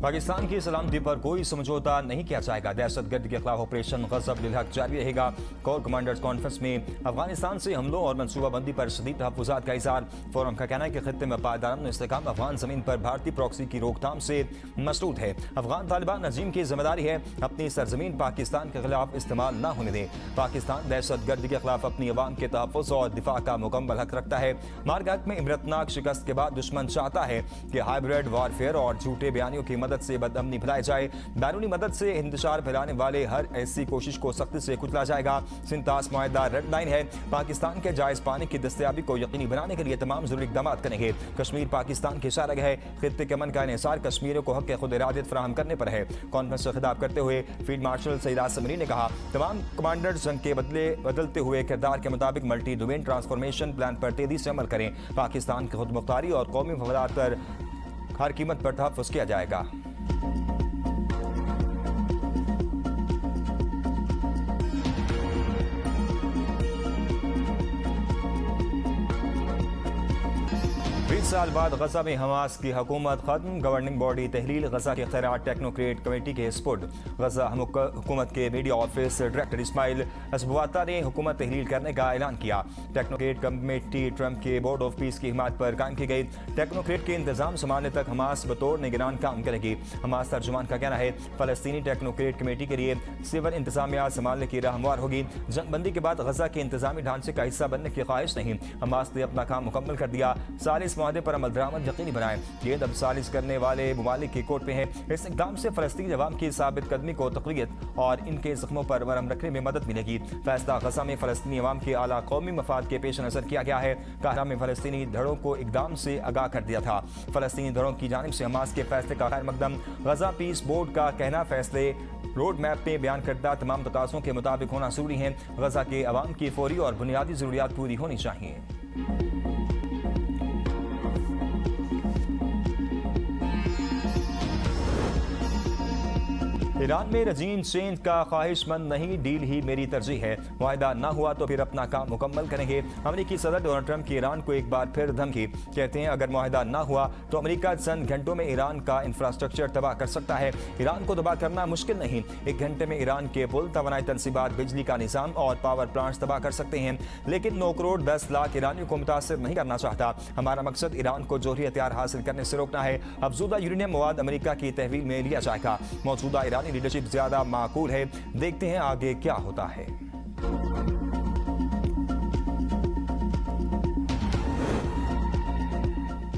पाकिस्तान की सलामती पर कोई समझौता नहीं किया जाएगा। दहशतगर्द के खिलाफ ऑपरेशन गज़ब लिल हक जारी रहेगा। कोर कमांडर्स कॉन्फ्रेंस में अफगानिस्तान से हमलों और मनसूबाबंदी पर शदीद तहफ़्फ़ुज़ात का इज़हार। फोरम का कहना है कि खित्ते में पायदारान इस्तेहकाम अफगान ज़मीन पर भारतीय प्रॉक्सी की रोकथाम से मसरूद है। अफगान तालिबान नजीम की जिम्मेदारी है अपनी सरजमीन पाकिस्तान के खिलाफ इस्तेमाल न होने दें। पाकिस्तान दहशतगर्दी के खिलाफ अपनी अवाम के तहफ़्फ़ुज़ और दिफा का मुकम्मल हक रखता है। मारगाह में इबरतनाक शिकस्त के बाद दुश्मन चाहता है कि हाइब्रिड वारफेयर और झूठे बयानियों की मदद से बदअमनी फैलाई जाए। बैरूनी मदद से इंतशार फैलाने वाले हर ऐसी कोशिश को सख्ती से कुचला जाएगा। सिंतास मुआहदा रेड लाइन है। पाकिस्तान के जायज़ पानी की दस्तयाबी को यकीनी बनाने के लिए तमाम जरूरी इक़दाम करेंगे। कश्मीर पाकिस्तान की शारग है। खित्ते के अमन का इन्हिसार कश्मीरियों को हक़ खुद इरादत फराहम करने पर है। कॉन्फ्रेंस से खिताब करते हुए फील्ड मार्शल सईद आसिम अली ने कहा, तमाम कमांडर्स जंग के बदलते हुए किरदार के मुताबिक मल्टी डोमेन ट्रांसफॉर्मेशन प्लान पर तेजी से अमल करें। पाकिस्तान की खुद मुख्तारी और कौमी मफादात पर हर कीमत पर तहफ़्फ़ुज़ किया जाएगा। साल बाद गजा में हमास की हुकूमत खत्म। गवर्निंग बॉडी तहलील गजा के खैरात टेक्नोक्रेट कमेटी के स्पुर्द। गजा हुकूमत के मीडिया ऑफिस डायरेक्टर इस्माइल असबवाता ने हुकूमत तहलील करने का ऐलान किया। टेक्नोक्रेट कमेटी ट्रंप के बोर्ड ऑफ पीस की हिमायत पर कायम की गई। टेक्नोक्रेट के इंतजाम संभालने तक हमास बतौर निगरान काम करेगी। हमास तर्जुमान का कहना है फलस्तीनी टेक्नोक्रेट कमेटी के लिए सिविल इंतजामिया संभालने की राह हमवार होगी। जंगबंदी के बाद गजा के इंतजामी ढांचे का हिस्सा बनने की ख्वाहिश नहीं। हमास ने अपना काम मुकम्मल कर दिया। सालिस माहदे पर अमल दरामद यकीनी बनाएं। ये अब सालिस करने वाले मुमालिक की कोर्ट में है। इस इक़दाम से फलस्तीनी अवाम की साबित कदमी को तक़वियत और इनके जख्मों पर मरहम रखने में मदद मिलेगी। फैसला गजा में फलस्तीनी अवाम के आला कौमी मफाद के पेश नज़र किया गया है। काहिरा में फलस्तीनी धड़ों को इक़दाम से आगाह कर दिया था। फलस्तीनी धड़ों की जानिब से हमास के फैसले का खैर मकदम। गजा पीस बोर्ड का कहना फैसले रोड मैप में बयान करदा तमाम तकाज़ों के मुताबिक होना जरूरी है। गजा के अवाम की फौरी और बुनियादी ज़रूरियात पूरी होनी चाहिए। ईरान में रजीम चेंज का ख्वाहिशमंद नहीं, डील ही मेरी तरजीह है। मुआहदा ना हुआ तो फिर अपना काम मुकम्मल करेंगे। अमेरिकी सदर डोनाल्ड ट्रंप की ईरान को एक बार फिर धमकी। कहते हैं अगर मुआहदा ना हुआ तो अमेरिका चंद घंटों में ईरान का इंफ्रास्ट्रक्चर तबाह कर सकता है। ईरान को तबाह करना मुश्किल नहीं, एक घंटे में ईरान के पुल, तवानाई तनसीबात, बिजली का निज़ाम और पावर प्लांट्स तबाह कर सकते हैं। लेकिन 9 करोड़ 10 लाख ईरानियों को मुतासर नहीं करना चाहता। हमारा मकसद ईरान को जोहरी हथियार हासिल करने से रोकना है। अफजूदा यूरेनियम मवाद अमेरिका की तहवील में लिया जाएगा। मौजूदा ईरानी लीडरशिप ज्यादा माकूल है। देखते हैं आगे क्या होता है।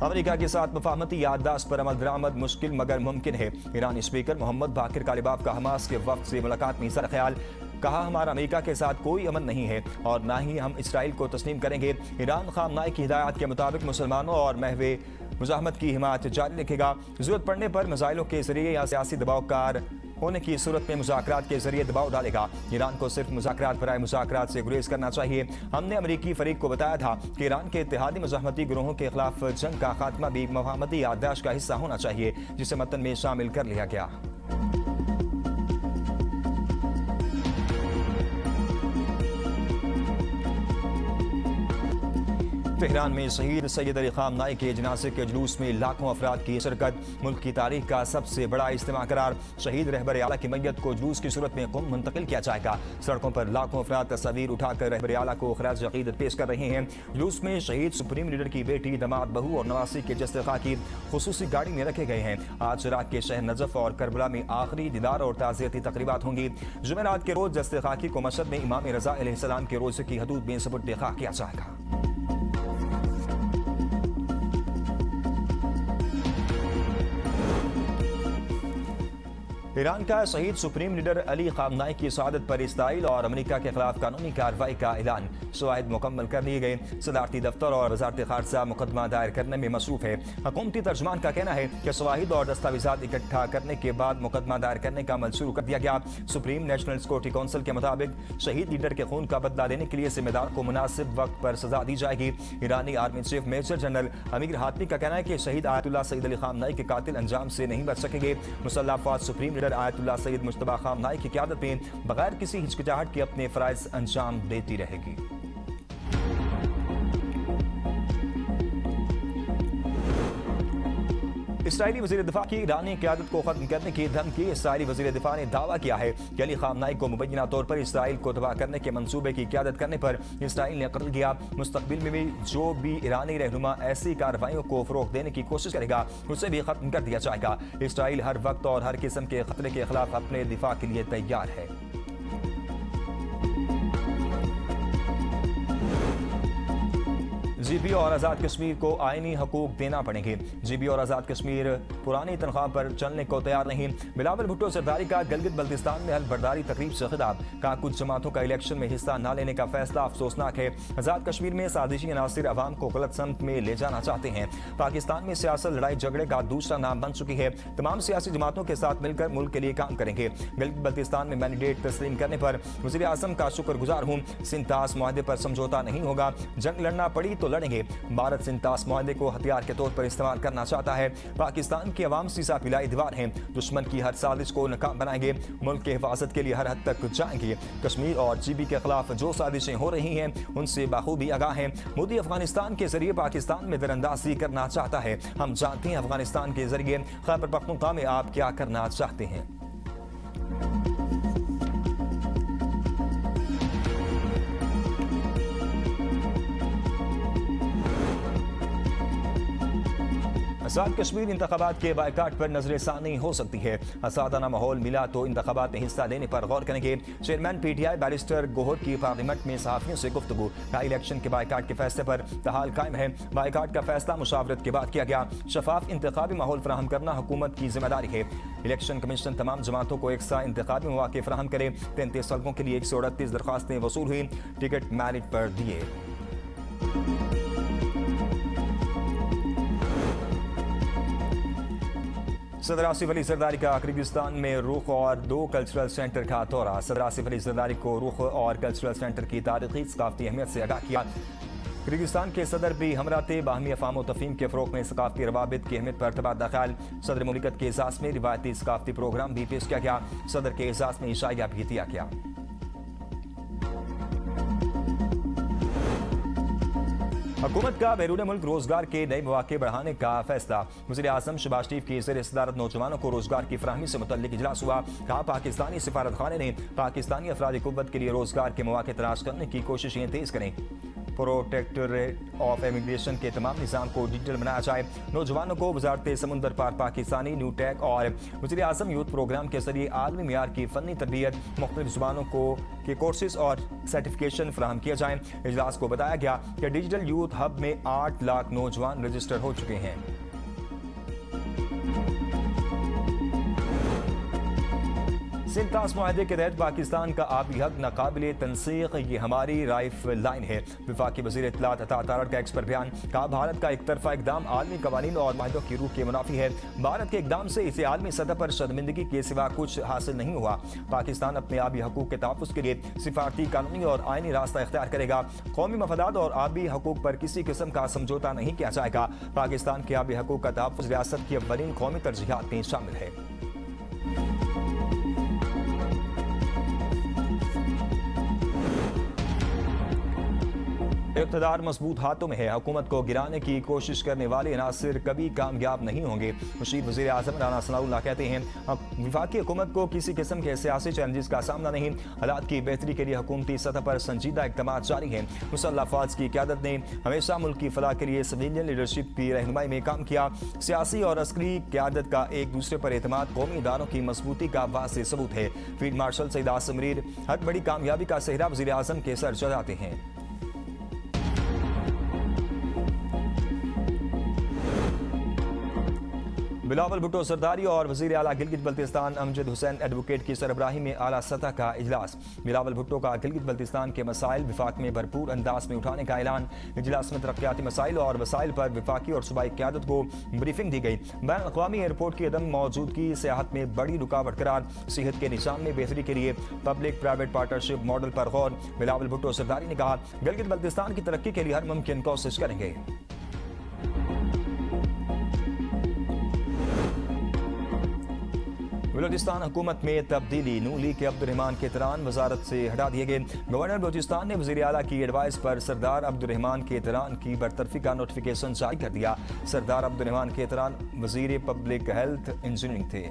अमेरिका के साथ मुफाहमती याददाश्त पर अमल दरामद मुश्किल मगर मुमकिन है। ईरानी स्पीकर मोहम्मद बाकिर कालिबाफ का हमास के वक्त से मुलाकात में इज़हार ख्याल। कहा, हमारा अमेरिका के साथ कोई अमन नहीं है और ना ही हम इसराइल को तस्लीम करेंगे। ईरान खामनाई की हिदायत के मुताबिक मुसलमानों और महवे मुजाहमत की हिमायत जारी रखेगा। जरूरत पड़ने पर मिसाइलों के जरिए या सियासी दबाव कार होने की सूरत में मुज़ाकरात के जरिए दबाव डालेगा। ईरान को सिर्फ मुज़ाकरात बराए मुज़ाकरात से गुरेज करना चाहिए। हमने अमेरिकी फरीक को बताया था कि ईरान के इत्तेहादी मुज़ाहमती ग्रोहों के खिलाफ जंग का खात्मा भी मुफाहमती याददाश्त का हिस्सा होना चाहिए, जिसे मतन में शामिल कर लिया गया। तेहरान में शहीद सैयद अली खामनाई के जनाजे के जुलूस में लाखों अफराद की शिरकत। मुल्क की तारीख का सबसे बड़ा इज्तिमा करार। शहीद रहबर आला की मैयत को जुलूस की सूरत में क़ुम मुंतकिल किया जाएगा। सड़कों पर लाखों अफराद तस्वीर उठाकर रहबर आला को खराज अक़ीदत पेश कर रहे हैं। जुलूस में शहीद सुप्रीम लीडर की बेटी, दमाद, बहू और नवासी के जस्ते खाकी खुसूसी गाड़ी में रखे गए हैं। आज इराक के शहर नजफ और करबला में आखिरी दीदार और ताज़ियती तक़रीबात होंगी। जुमेरात के रोज जस्ते खाकी को मशहद में इमाम रज़ा अलैहिस्सलाम के रोज़े की हदूद में सुपुर्द खाक किया जाएगा। ईरान का शहीद सुप्रीम लीडर अली खामनाई की शहादत पर इसराइल और अमेरिका के खिलाफ कानूनी कार्रवाई का ऐलान। शवाहिद मुकम्मल कर लिए गए। सदारती दफ्तर और वजारत खारजा मुकदमा दायर करने में मसरूफ है। हुकूमती तर्जुमान का कहना है कि शवाहिद और दस्तावेजात इकट्ठा करने के बाद मुकदमा दायर करने का अमल शुरू कर दिया गया। सुप्रीम नेशनल सिक्योरिटी काउंसिल के मुताबिक शहीद लीडर के खून का बदला लेने के लिए जिम्मेदार को मुनासिब वक्त पर सजा दी जाएगी। ईरानी army chief major general Amir Hatami का कहना है कि शहीद आयतुल्लाह सईद अली खामनाई के कातिल अंजाम से नहीं बच सकेंगे। मुसल्लह अफवाज supreme leader Ayatollah Saeed Mojtaba Khamenei की क़यादत में बगैर किसी हिचकिचाहट के अपने फ़राइज़ अंजाम देती रहेगी। इसराइली वज़ीर दिफा की ईरानी क़यादत को खत्म करने की धमकी। इसराइली वज़ीर दिफा ने दावा किया है कि अली ख़ामनेई को मुबैना तौर पर इसराइल को तबाह करने के मंसूबे की क़यादत करने पर इसराइल ने कत्ल किया। मुस्तक़बिल में भी जो भी ईरानी रहनुमा ऐसी कार्रवाइयों को फ़रोग़ देने की कोशिश करेगा उसे भी खत्म कर दिया जाएगा। इसराइल हर वक्त और हर किस्म के खतरे के खिलाफ अपने दिफा के लिए तैयार है। जीबी और आज़ाद कश्मीर को आईनी हकूक देना पड़ेंगे। जीबी और आज़ाद कश्मीर पुरानी तनख्वाह पर चलने को तैयार नहीं। बिलावल भुट्टो सरदारी का गिलगित बल्तिस्तान में हलबर्दारी तकरीब से खिताब। कहा कुछ जमातों का इलेक्शन में हिस्सा न लेने का फैसला अफसोसनाक है। आज़ाद कश्मीर में साजिशी अनासिर अवाम को गलत समत में ले जाना चाहते हैं। पाकिस्तान में सियासत लड़ाई झगड़े का दूसरा नाम बन चुकी है। तमाम सियासी जमातों के साथ मिलकर मुल्क के लिए काम करेंगे। गिलगित बल्तिस्तान में मैंडेट तस्लीम करने पर वज़ीर आज़म का शुक्रगुजार हूँ। सिंतास मुआहदे पर समझौता नहीं होगा। जंग लड़ना पड़ी तो लड़ेंगे। भारत सिंतास मुआहदे को हथियार के तौर पर इस्तेमाल करना चाहता है। पाकिस्तान की अवाम सीसा पिलाई दीवार है। दुश्मन की हर साजिश को नाकाम बनाएंगे। मुल्क की हिफाजत के लिए हर हद तक जाएंगे। कश्मीर और जीबी के खिलाफ जो साजिशें हो रही हैं उनसे बाखूबी आगाह हैं। मोदी अफगानिस्तान के जरिए पाकिस्तान में दरअंदाजी करना चाहता है। हम जानते हैं अफगानिस्तान के जरिए खैबर पख्तूनख्वा में आप क्या करना चाहते हैं। आज़ाद कश्मीर इंतखाबात के बायकाट पर नजरसानी हो सकती है। आसादाना माहौल मिला तो इंतखाबात में हिस्सा लेने पर गौर करेंगे। चेयरमैन PTI बैरिस्टर गोहर की पार्लियामेंट में सहाफियों से गुफ्तगू। का इलेक्शन के बायकाट के फैसले पर तहाल कायम है। बायकाट का फैसला मुशावरत के बाद किया गया। शफाफ इंतखाबी माहौल फराहम करना हुकूमत की जिम्मेदारी है। इलेक्शन कमीशन तमाम जमातों को एक सा इंतखाबी मौके फराहम करे। 33 हल्कों के लिए 138 दरखास्तें वसूल हुई। टिकट मेरिट पर दिए। सदर आसिफ अली जरदारी का किर्गिस्तान में रुख और 2 कल्चरल सेंटर का दौरा। सदर आसिफ अली जरदारी को रुख और कल्चरल सेंटर की तारीखी सकाफती अहमियत से आगाह किया। किर्गिस्तान के सदर भी हमरा थे बाहमी अफाम व तफहीम के फ़रोग़ में सकाफती रवाबित की अहमियत पर तबादला ख्याल। सदर मुमलिकत के एजाज़ में रिवायती सकाफती प्रोग्राम भी पेश किया गया। सदर के एजाज़ में इशाया भी दिया गया। हुकूमत का बैरून मुल्क रोजगार के नए मौके बढ़ाने का फैसला। वज़ीर आज़म शहबाज शरीफ की ज़ेर सदारत नौजवानों को रोजगार की फराहमी से मुतल्लिक इजलास हुआ। कहा पाकिस्तानी सिफारत खाने ने पाकिस्तानी अफराद कुव्वत के लिए रोजगार के मौके तलाश करने की कोशिशें तेज करें। प्रोटेक्टरेट ऑफ इमिग्रेशन के तमाम निज़ाम को डिजिटल बनाया जाए। नौजवानों को वजारत समुंदर पार पाकिस्तानी न्यू टेक और वज़ीर आज़म यूथ प्रोग्राम के जरिए आलमी मेयार की फ़नी तरबियत मुख्तलिफ ज़ुबानों को के कोर्सेज और सर्टिफिकेशन फराहम किया जाए। इजलास को बताया गया कि डिजिटल यूथ हब में 8 लाख नौजवान रजिस्टर हो चुके हैं। सिंतास मुआहदे के तहत पाकिस्तान का आबी हक नाकाबिले तनसीख ये हमारी लाइफ लाइन है। वफाकी वज़ीर इत्तलात अता तारड़ का एक्स पर बयान। कहा भारत का एक तरफा इकदाम आलमी कवानीन और माहिदों की रूह के मुनाफी है। भारत के इकदाम से इसे आलमी सतह पर शर्मिंदगी के सिवा कुछ हासिल नहीं हुआ। पाकिस्तान अपने आबी हकूक के तहफ़्फ़ुज़ के लिए सिफारती कानूनी और आइनी रास्ता इख्तियार करेगा। कौमी मफादात और आबी हकूक पर किसी किस्म का समझौता नहीं किया जाएगा। पाकिस्तान के आबी हकूक का तहफ़्फ़ुज़ रियासत की अव्वलीन कौमी तरजीहात में शामिल है। इक़्तिदार मजबूत हाथों में है। हुकूमत को गिराने की कोशिश करने वाले अनासिर कभी कामयाब नहीं होंगे। मुशीर वज़ीर आज़म राना सनाउल्लाह कहते हैं वफाकी हुकूमत को किसी किस्म के सियासी चैलेंजेस का सामना नहीं। हालात की बेहतरी के लिए हुकूमती सतह पर संजीदा इक़दाम जारी हैं। मुसल्लह अफ़वाज की क़यादत ने हमेशा मुल्क की फलाह के लिए सिविलियन लीडरशिप की रहनुमाई में काम किया। सियासी और अस्करी क़यादत का एक दूसरे पर एतमाद कौमी इदारों की मजबूती का वाज़ेह सबूत है। फील्ड मार्शल सईद आसिम मीर हर बड़ी कामयाबी का सेहरा वज़ीर आज़म के सर चढ़ाते हैं। बिलावल भुट्टो सरदारी और वज़ीर आला गिलगित बल्तिस्तान अमजद हुसैन एडवोकेट की सरबराही में आला सतह का इजलास। बिलावल भुट्टो का गिलगित बल्तिस्तान के मसाइल विफाक में भरपूर अंदाज में उठाने का ऐलान। इजलास में तरक्याती मसाइल और वसाइल पर विफाकी और सूबाई क़यादत को ब्रीफिंग दी गई। बैन अक़वामी एयरपोर्ट की अदम मौजूदगी सियाहत में बड़ी रुकावट करार। सेहत के निज़ाम में बेहतरी के लिए पब्लिक प्राइवेट पार्टनरशिप मॉडल पर गौर। बिलावल भुट्टो सरदारी ने कहा गिलगित बल्तिस्तान की तरक्की के लिए हर मुमकिन कोशिश करेंगे। बलूचिस्तान हुकूमत में तब्दीली। नून लीग के अब्दुर्रहमान केतरान वजारत से हटा दिए गए। गवर्नर बलूचिस्तान ने वज़ीर आला की एडवाइस पर सरदार अब्दुर्रहमान केतरान की बरतरफी का नोटिफिकेशन जारी कर दिया। सरदार अब्दुर्रहमान केतरान वज़ीर पब्लिक हेल्थ इंजीनियरिंग थे।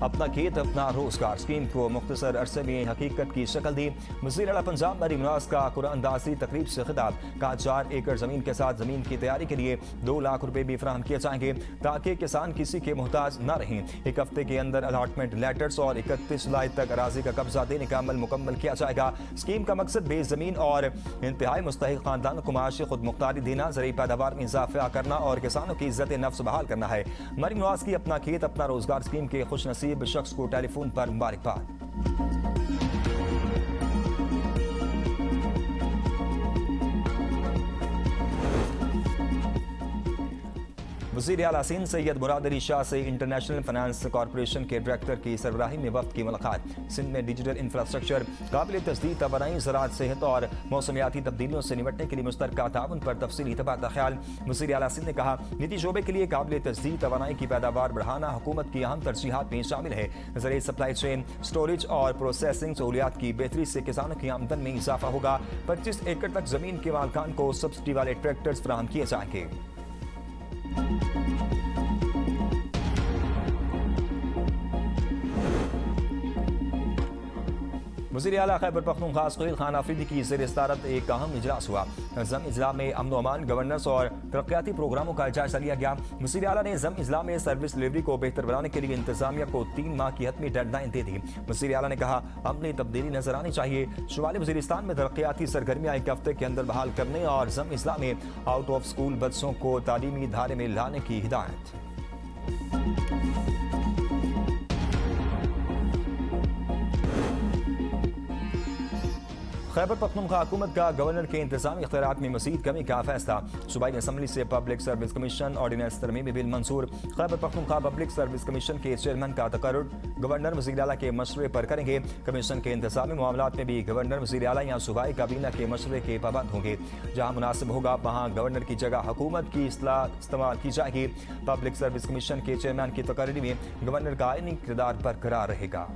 अपना खेत अपना रोजगार स्कीम को मुख्तसर अरसे में हकीकत की शक्ल दी। वज़ीर आला पंजाब मरीम नवाज का कुरानदासी तकरीब से खिताब। कहा 4 एकड़ जमीन के साथ जमीन की तैयारी के लिए 2 लाख रुपए भी फराहम किए जाएंगे ताकि किसान किसी के मोहताज न रहें। 1 हफ्ते के अंदर अलॉटमेंट लेटर्स और 31 जुलाई तक अराजी का कब्जा देने का अमल मुकम्मल किया जाएगा। स्कीम का मकसद बेज जमीन और इंतहाई मुस्तहिक खानदानों को माशी खुद मुख्तारी देना, ज़रूरी पैदावार में इजाफा करना और किसानों की इज्जत नफ्स बहाल करना है। मरीम नवाज की अपना खेत अपना रोजगार स्कीम के खुश नसीब शख्स को टेलीफोन पर मुबारकबाद। वज़ीर आला सिंध सैयद मुराद अली शाह से इंटरनेशनल फाइनेंस कॉरपोरेशन के डायरेक्टर की सरबराही में वक्त की मुलाकात। सिंध में डिजिटल इंफ्रास्ट्रक्चर, काबिल तस्दीक तवानाई, ज़राअत, सेहत और मौसमियाती तब्दीलियों से निपटने के लिए मुश्तरका ताउन पर तफसीली तबादला ख्याल। वज़ीर आला सिंध ने कहा निजी शोबे के लिए काबिल तस्दीक तवानाई की पैदावार बढ़ाना हुकूमत की अहम तरजीहात में शामिल है। ज़रिए सप्लाई चेन, स्टोरेज और प्रोसेसिंग सहूलियात की बेहतरी से किसानों की आमदन में इजाफा होगा। 25 एकड़ तक जमीन के मालकान को सब्सिडी वाले ट्रैक्टर्स फराहम किए जाएंगे। वज़ीर आला खैबर पख्तूनख्वा सुहेल खान आफरीदी की ज़ेर सदारत एक अहम इजलास हुआ। ज़म इजला में अमन व अमान, गवर्नेंस और तरक्याती प्रोग्रामों का जायजा लिया गया। वज़ीर आला ने ज़म इजला में सर्विस डिलीवरी को बेहतर बनाने के लिए इंतजामिया को 3 माह की हतमी डेडलाइन दे दी। वज़ीर आला ने कहा अमली तब्दीली नजर आनी चाहिए। शुमाली वज़ीरिस्तान में तरक्याती सरगर्मियाँ 1 हफ्ते के अंदर बहाल करने और ज़म इजला में आउट ऑफ स्कूल बच्चों को तालीमी धारे में लाने की हिदायत। खैबर पख्तूनख्वा हुकूमत का गवर्नर के इंतजामी इख्तियारात में मज़ीद कमी का फैसला। सूबाई असम्बली से पब्लिक सर्विस कमीशन ऑर्डिनेंस तरमीमी बिल मंजूर। Khyber Pakhtunkhwa public service commission के चेयरमैन का तकर्रुर गवर्नर वज़ीर आला के मशवरे पर करेंगे। कमीशन के इंतजामी मामलात में भी गवर्नर वज़ीर आला या सूबाई काबीना के मशवरे के पाबंद होंगे। जहाँ मुनासिब होगा वहाँ गवर्नर की जगह हुकूमत की इस्तेमाल की जाएगी। पब्लिक सर्विस कमीशन के चेयरमैन की तकर्री में गवर्नर का आईनी किरदार बरकरार रहेगा।